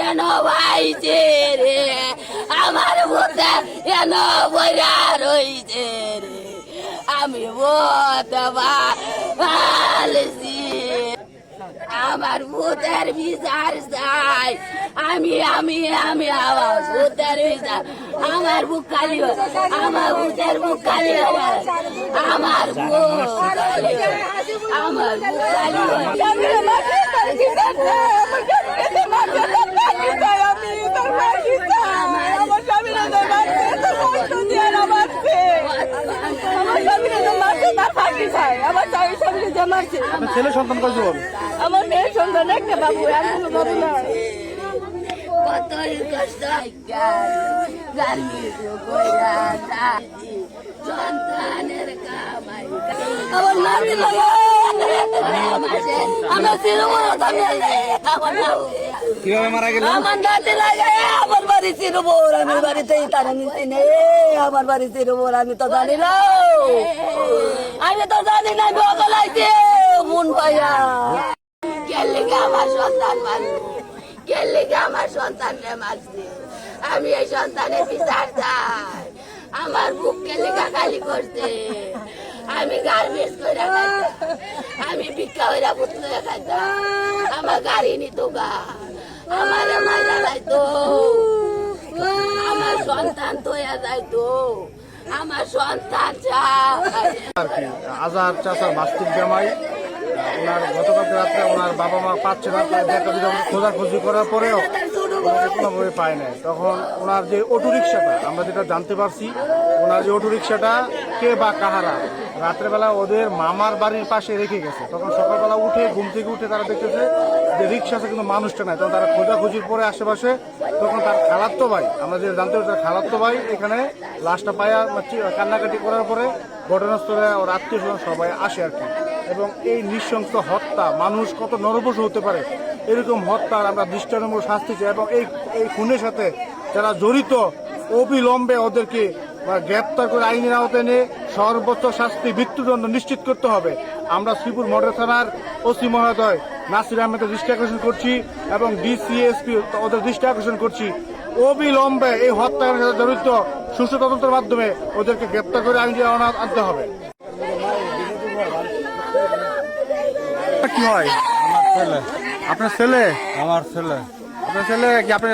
N ভাইছে রে আমার ভূতে এন বইরা রইছে রে আমি ভূত ভালছি আমার ভূতের বিচার চাই আমি আমি আমি আমার ভূতের বিচার আমার বুক খালি আমার ভূতের বুক খালি আমার বুক আমার বুক খালি আপনার ছেলে সন্তান কয়জন? আমার মেয়ের সন্তান একটা বাবু, এখনো বাবু নয়। কতই কষ্ট সন্তানের কামাই আমার নাতি লাগে আমার কিভাবে মারা গেল? আমার নাতি লাগে আমার বাড়ি চিরবর আমি বাড়িতেই তারা নিচ্ছি নেই আমার বাড়ি চিরবর আমি তো জানি না আমি তো জানি না আমি অগলাইছি মন পাইয়া কেলিকে আমার সন্তান মারবো কেলিকে আমার সন্তানকে মারছে আমি এই সন্তানের বিচার চাই আমার বুক কেলিকা খালি করছে আমি গার্মেন্টস করে খাইতাম আমি ভিক্ষা হইরা পুতলে খাইতাম আমার গাড়ি নিত গা আমার মাইরা যাইতো আমার সন্তান তোয়া যাইতো আমার সন্তান চাই আর কি আজার চাচার বাস্তব জামাই ওনার গতকাল রাত্রে ওনার বাবা মা পাচ্ছে না, খোঁজাখুঁজি করার পরেও ওনাকে কোনোভাবে পায় নাই। তখন ওনার যে অটো রিক্সাটা আমরা যেটা জানতে পারছি, ওনার যে অটো রিক্সাটা কে বা কাহারা রাত্রেবেলা ওদের মামার বাড়ির পাশে রেখে গেছে। তখন সকালবেলা উঠে ঘুম থেকে উঠে তারা দেখতেছে যে রিক্সাতে কিন্তু মানুষটা নাই। তখন তারা খোঁজাখুঁজির পরে আশেপাশে তখন তার খালাত্তো ভাই, আমরা যে জানতে পারি তার খালাত্তো ভাই এখানে লাশটা পায়া কান্নাকাটি করার পরে ঘটনাস্থলে ওর আত্মীয় স্বজন সবাই আসে আর কি। এবং এই নৃশংস হত্যা, মানুষ কত নরপশু হতে পারে, এরকম হত্যার আমরা দৃষ্টান্তমূলক শাস্তি চাই এবং এই খুনের সাথে যারা জড়িত অবিলম্বে ওদেরকে গ্রেপ্তার করে আইনের আওতায় নিয়ে সর্বোচ্চ শাস্তি মৃত্যুদণ্ড নিশ্চিত করতে হবে। আমরা শ্রীপুর মডেল থানার ওসি মহোদয় নাসির আহমেদের দৃষ্টি আকর্ষণ করছি এবং ডিসিএসপি ওদের দৃষ্টি আকর্ষণ করছি, অবিলম্বে এই হত্যার সাথে জড়িত সুষ্ঠু তদন্তের মাধ্যমে ওদেরকে গ্রেপ্তার করে আইনের আওতায় আনতে হবে। কি হয়? আপনার ছেলে? আমার ছেলে। আপনার ছেলে কি আপনি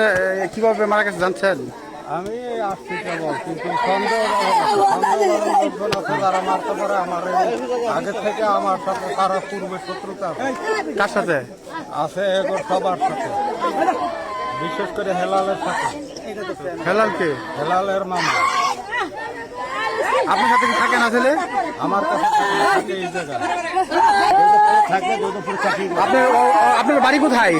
কিভাবে মারা গেছে জানছেন? আমি আসছি কেবল, কিন্তু সন্দেহ যারা মারতে পারে আমার আগে থেকে আমার সাথে তারা পূর্বে শত্রুতা কার সাথে আছে, এগোর সবার সাথে, বিশেষ করে হেলালের সাথে। হেলালকে? হেলালের মামা আপনার সাথে কি থাকে না ছেলে? আমার কাছে থাকে এই জায়গায় থাকে। আপনার বাড়ি কোথায়?